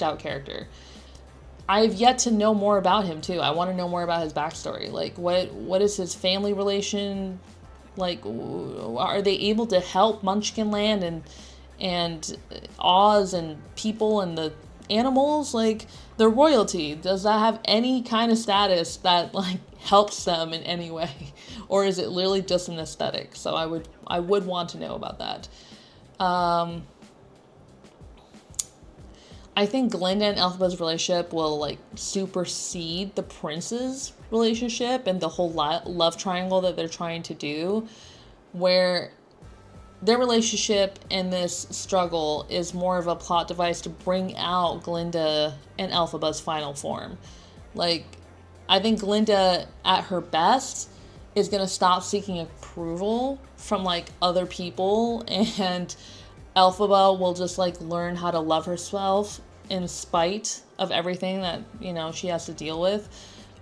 A: out character. I've yet to know more about him too. I want to know more about his backstory. Like, what is his family relation? Like, are they able to help Munchkinland and Oz and people and the animals? Like, the royalty, does that have any kind of status that like helps them in any way, or is it literally just an aesthetic? So I would want to know about that. I think Glinda and Elphaba's relationship will like supersede the prince's relationship and the whole love triangle that they're trying to do, where their relationship and this struggle is more of a plot device to bring out Glinda and Elphaba's final form. Like, I think Glinda at her best is going to stop seeking approval from like other people, and Elphaba will just like learn how to love herself in spite of everything that, you know, she has to deal with.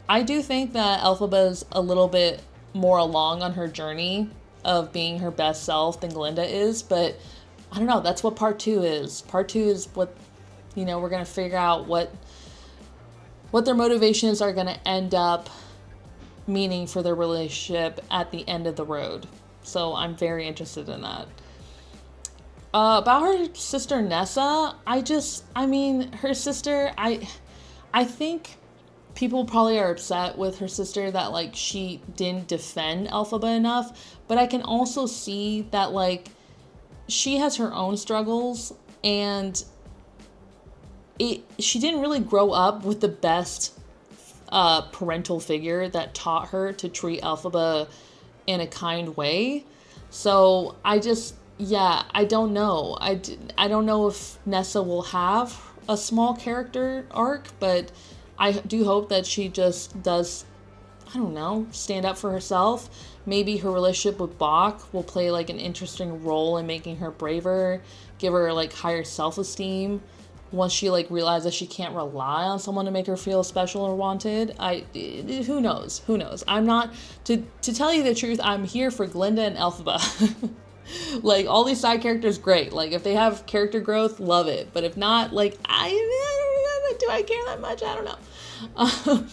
A: I do think that Elphaba's a little bit more along on her journey of being her best self than Glinda is, but I don't know, that's what part 2 is. Part 2 is what, you know, we're going to figure out what their motivations are going to end up meaning for their relationship at the end of the road. So I'm very interested in that. About her sister Nessa, her sister, I think people probably are upset with her sister that like she didn't defend Elphaba enough, but I can also see that like she has her own struggles, and she didn't really grow up with the best parental figure that taught her to treat Elphaba in a kind way. So I don't know. I don't know if Nessa will have a small character arc, but I do hope that she just does I don't know, stand up for herself. Maybe her relationship with BAAACK will play like an interesting role in making her braver, give her like higher self-esteem once she like realizes she can't rely on someone to make her feel special or wanted. Who knows. I'm not, to tell you the truth, I'm here for Glinda and Elphaba. Like, all these side characters, great. Like, if they have character growth, love it. But if not, like, do I care that much? I don't know.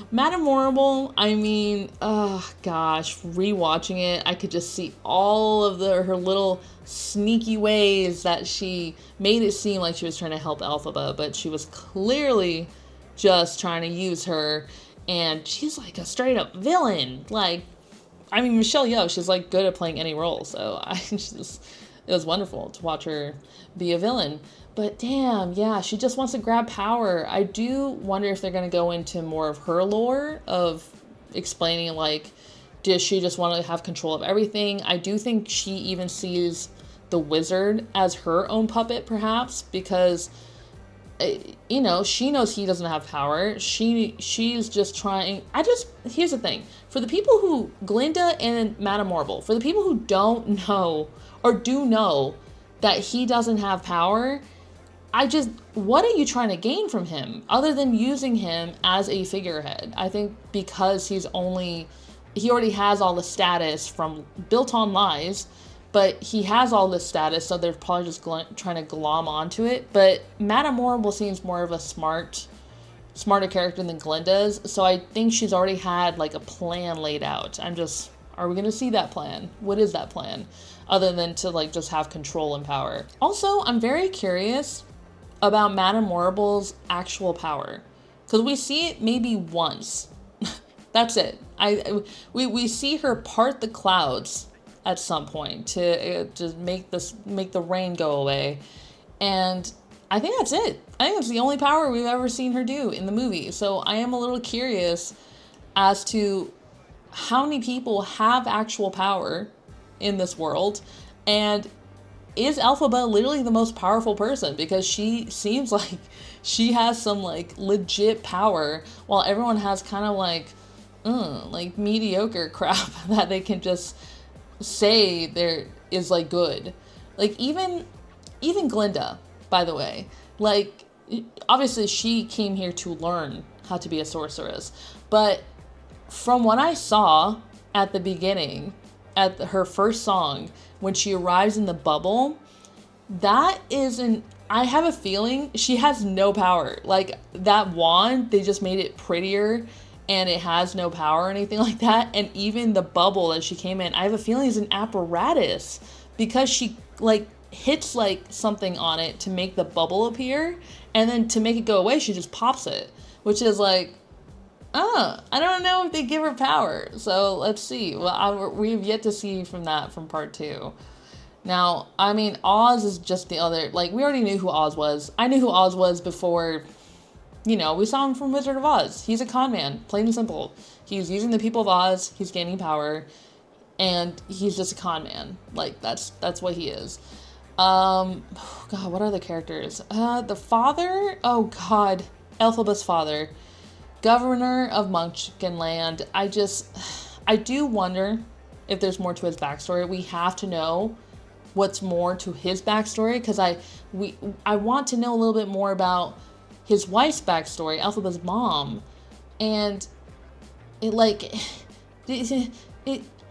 A: Madame Horrible, I mean, oh gosh, rewatching it, I could just see all of her little sneaky ways that she made it seem like she was trying to help Elphaba, but she was clearly just trying to use her, and she's like a straight up villain. Like, I mean, Michelle Yeoh, she's like good at playing any role, so it was wonderful to watch her be a villain. But damn, yeah, she just wants to grab power. I do wonder if they're going to go into more of her lore of explaining, like, does she just want to have control of everything? I do think she even sees the wizard as her own puppet, perhaps, because, you know, she knows he doesn't have power. She's just trying. Here's the thing. For the people who, Glinda and Madame Marvel, for the people who don't know or do know that he doesn't have power, what are you trying to gain from him other than using him as a figurehead? I think because he already has all the status from built on lies, but he has all this status, so they're probably just trying to glom onto it. But Madame Horrible seems more of a smarter character than Glinda's, so I think she's already had like a plan laid out. Are we gonna see that plan? What is that plan? Other than to like just have control and power. Also, I'm very curious about Madame Horrible's actual power, because we see it maybe once. That's it. We see her part the clouds at some point to make the rain go away, and I think that's it. I think it's the only power we've ever seen her do in the movie. So I am a little curious as to how many people have actual power in this world, and is Elphaba literally the most powerful person? Because she seems like she has some like legit power, while everyone has kind of like mediocre crap that they can just say there is like good. Like even Glinda, by the way, like obviously she came here to learn how to be a sorceress, but from what I saw at the beginning, at her first song, when she arrives in the bubble, I have a feeling she has no power. Like, that wand, they just made it prettier, and it has no power or anything like that. And even the bubble that she came in, I have a feeling is an apparatus, because she like hits like something on it to make the bubble appear, and then to make it go away, she just pops it, which is like, I don't know if they give her power. So let's see. Well, we've yet to see from part 2. Now, I mean, Oz is just the other, like, we already knew who Oz was. I knew who Oz was before, you know, we saw him from Wizard of Oz. He's a con man, plain and simple. He's using the people of Oz, he's gaining power, and he's just a con man. Like, that's what he is. God, what are the characters? The father? Oh God, Elphaba's father. Governor of Munchkinland. I do wonder if there's more to his backstory. We have to know what's more to his backstory, because I want to know a little bit more about his wife's backstory, Elphaba's mom, and I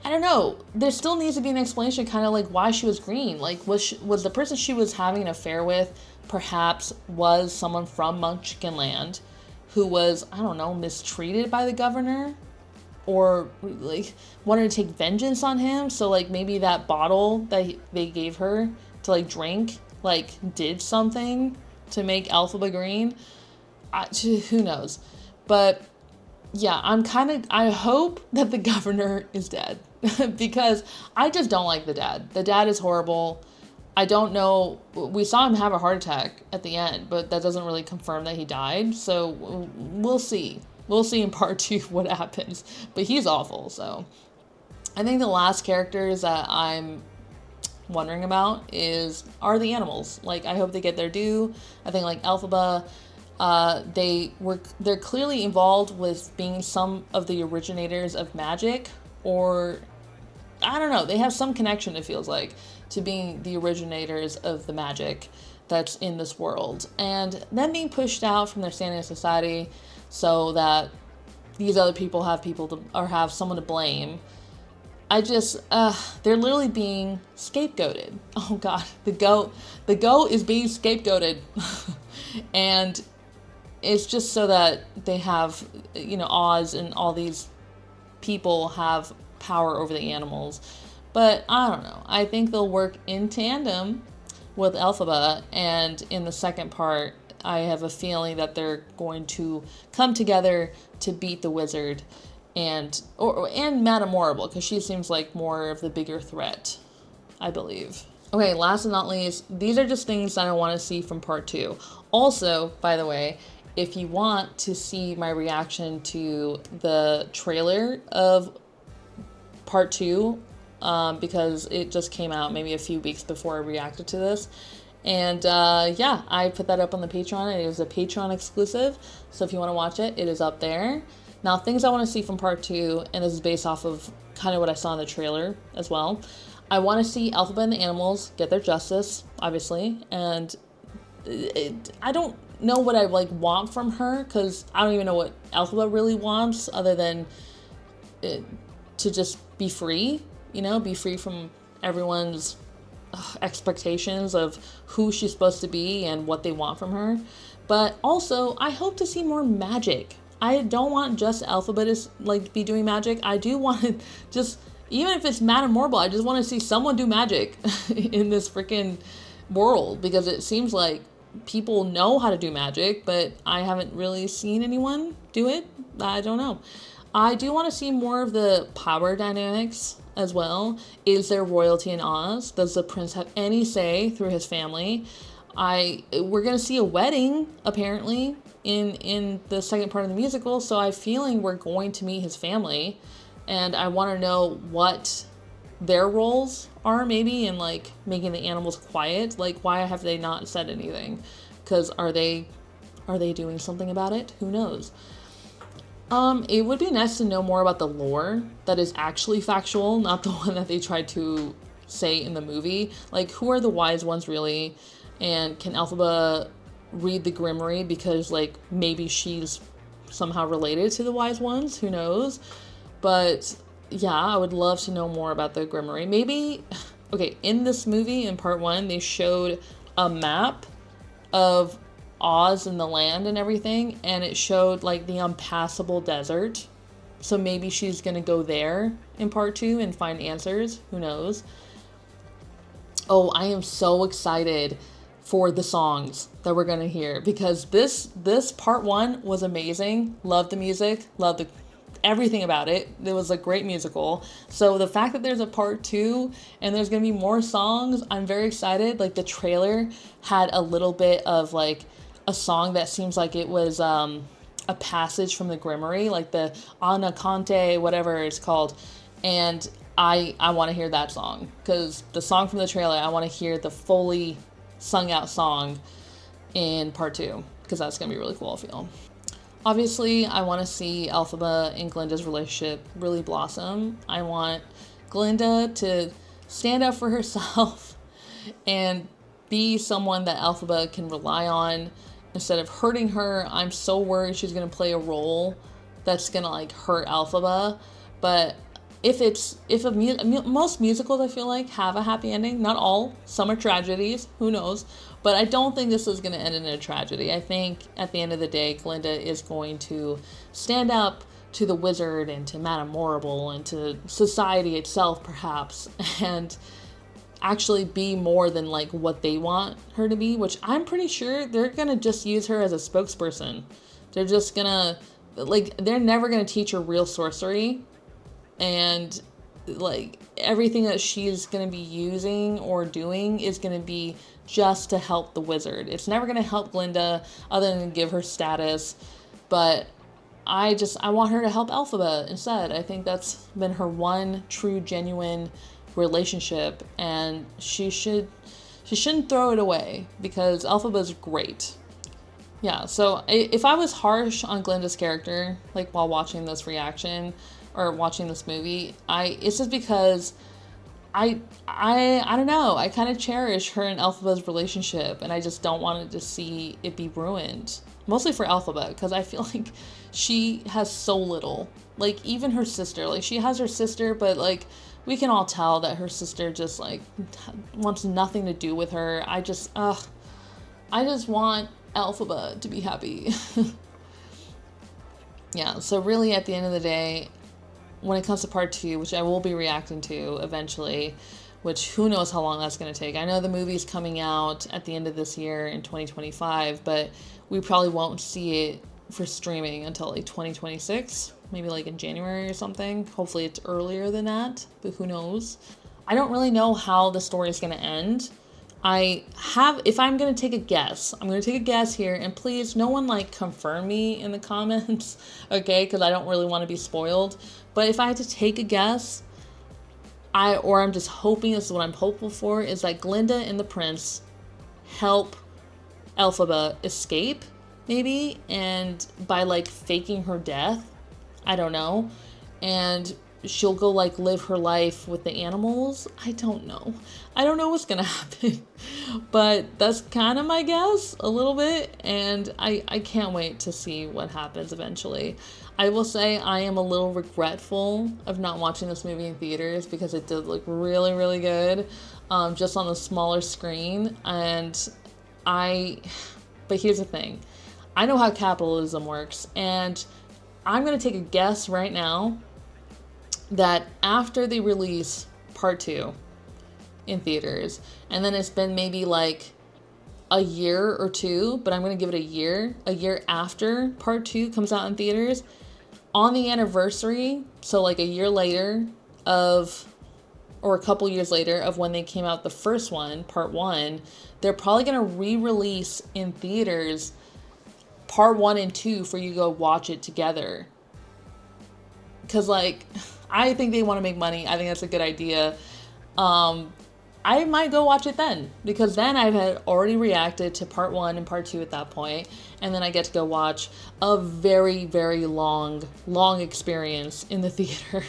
A: don't know. There still needs to be an explanation, kind of like why she was green. Like, was the person she was having an affair with perhaps was someone from Munchkinland who was, I don't know, mistreated by the governor, or like wanted to take vengeance on him? So like maybe that bottle that they gave her to like drink like did something to make Elphaba green. Who knows? But yeah, I hope that the governor is dead because I just don't like the dad. The dad is horrible. I don't know. We saw him have a heart attack at the end, but that doesn't really confirm that he died. So we'll see. We'll see in part 2 what happens. But he's awful. So I think the last characters that I'm wondering about are the animals. Like, I hope they get their due. I think like Elphaba, they're clearly involved with being some of the originators of magic, or I don't know, they have some connection, it feels like, to being the originators of the magic that's in this world, and them being pushed out from their standing in society so that these other people have people to, or have someone to blame. I just, they're literally being scapegoated. Oh God, the goat is being scapegoated. And it's just so that they have, you know, Oz and all these people have power over the animals. But I don't know. I think they'll work in tandem with Elphaba, and in the second part, I have a feeling that they're going to come together to beat the wizard and Madame Horrible, because she seems like more of the bigger threat, I believe. Okay, last but not least, these are just things that I want to see from part 2. Also, by the way, if you want to see my reaction to the trailer of part 2, because it just came out maybe a few weeks before I reacted to this. And yeah, I put that up on the Patreon. It is a Patreon exclusive. So if you want to watch it, it is up there. Now, things I want to see from part 2, and this is based off of kind of what I saw in the trailer as well. I want to see Elphaba and the animals get their justice, obviously. And I don't know what I want from her, because I don't even know what Elphaba really wants other than to just be free, you know, be free from everyone's expectations of who she's supposed to be and what they want from her. But also, I hope to see more magic. I don't want just Elphaba to be doing magic. I do want to just, even if it's Madame Horrible, I just want to see someone do magic in this freaking world, because it seems like people know how to do magic, but I haven't really seen anyone do it. I don't know. I do want to see more of the power dynamics as well. Is there royalty in Oz? Does the prince have any say through his family? We're gonna see a wedding apparently in the second part of the musical, so I'm feeling we're going to meet his family, and I want to know what their roles are, maybe in making the animals quiet. Why have they not said anything? Because are they doing something about it? Who knows? It would be nice to know more about the lore that is actually factual, not the one that they tried to say in the movie. Who are the wise ones really? And can Elphaba read the Grimoire because maybe she's somehow related to the wise ones? Who knows? But yeah, I would love to know more about the Grimoire. Maybe, okay, in this movie, in part 1, they showed a map of Oz and the land and everything, and it showed the unpassable desert. So maybe she's gonna go there in part 2 and find answers. Who knows? Oh, I am so excited for the songs that we're gonna hear, because this part 1 was amazing. Loved the music, loved everything about it. It was a great musical. So the fact that there's a part 2 and there's gonna be more songs, I'm very excited. The trailer had a little bit of a song that seems like it was a passage from the Grimoire, the Anacante, whatever it's called. And I want to hear that song, because the song from the trailer, I want to hear the fully sung out song in part 2, because that's gonna be really cool, I feel. Obviously, I want to see Elphaba and Glinda's relationship really blossom. I want Glinda to stand up for herself and be someone that Elphaba can rely on instead of hurting her. I'm so worried she's going to play a role that's going to hurt Elphaba. But most musicals, I feel have a happy ending. Not all. Some are tragedies. Who knows? But I don't think this is going to end in a tragedy. I think at the end of the day, Glinda is going to stand up to the wizard and to Madame Horrible and to society itself, perhaps, and actually be more than what they want her to be, which I'm pretty sure they're going to just use her as a spokesperson. They're just going to, they're never going to teach her real sorcery. And everything that she's going to be using or doing is going to be just to help the wizard. It's never going to help Glinda other than give her status. But I want her to help Elphaba instead. I think that's been her one true, genuine relationship, and she shouldn't throw it away, because Elphaba's great. Yeah, so if I was harsh on Glinda's character, like while watching this reaction or watching this movie, it's just because I don't know. I kind of cherish her and Elphaba's relationship, and I just don't want to see it be ruined. Mostly for Elphaba, because I feel like she has so little. Like, even her sister. Like, she has her sister, but, like, we can all tell that her sister just, like, wants nothing to do with her. I just want Elphaba to be happy. Yeah, so really at the end of the day, when it comes to part 2, which I will be reacting to eventually, which who knows how long that's going to take. I know the movie's coming out at the end of this year in 2025, but we probably won't see it for streaming until like 2026, maybe like in January or something. Hopefully it's earlier than that, but who knows. I don't really know how the story is going to end. If I'm going to take a guess, I'm going to take a guess here, and please, no one like confirm me in the comments, okay? Because I don't really want to be spoiled. But if I had to take a guess, I'm just hoping, this is what I'm hopeful for, is that Glinda and the prince help Elphaba escape, maybe, and by like faking her death, I don't know, and she'll go like live her life with the animals. I don't know what's gonna happen, but that's kind of my guess a little bit, and I can't wait to see what happens eventually. I will say I am a little regretful of not watching this movie in theaters, because it did look really, really good, just on a smaller screen. But here's the thing, I know how capitalism works, and I'm gonna take a guess right now that after they release part 2 in theaters, and then it's been maybe like a year or two, but I'm gonna give it a year after part 2 comes out in theaters, on the anniversary, so like a year later or a couple years later of when they came out the first one, part 1, they're probably gonna re-release in theaters part 1 and 2 for you to go watch it together. Because like, I think they want to make money. I think that's a good idea. I might go watch it then, because then I had already reacted to part 1 and part 2 at that point, and then I get to go watch a very, very long experience in the theater.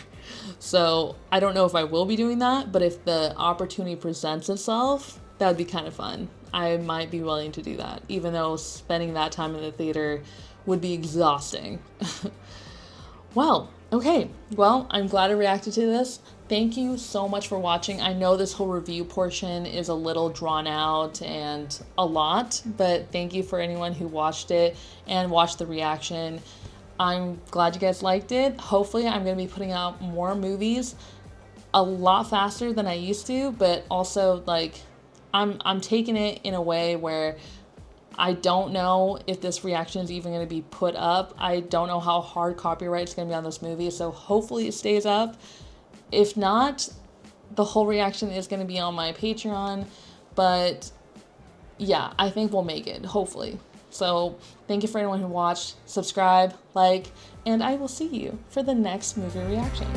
A: So I don't know if I will be doing that, but if the opportunity presents itself, that would be kind of fun. I might be willing to do that, even though spending that time in the theater would be exhausting. Well, okay. Well, I'm glad I reacted to this. Thank you so much for watching. I know this whole review portion is a little drawn out and a lot, but thank you for anyone who watched it and watched the reaction. I'm glad you guys liked it. Hopefully I'm going to be putting out more movies a lot faster than I used to, but also like I'm taking it in a way where I don't know if this reaction is even going to be put up. I don't know how hard copyright's going to be on this movie, so hopefully it stays up. If not, the whole reaction is going to be on my Patreon, but yeah, I think we'll make it, hopefully. So thank you for anyone who watched, subscribe, like, and I will see you for the next movie reaction.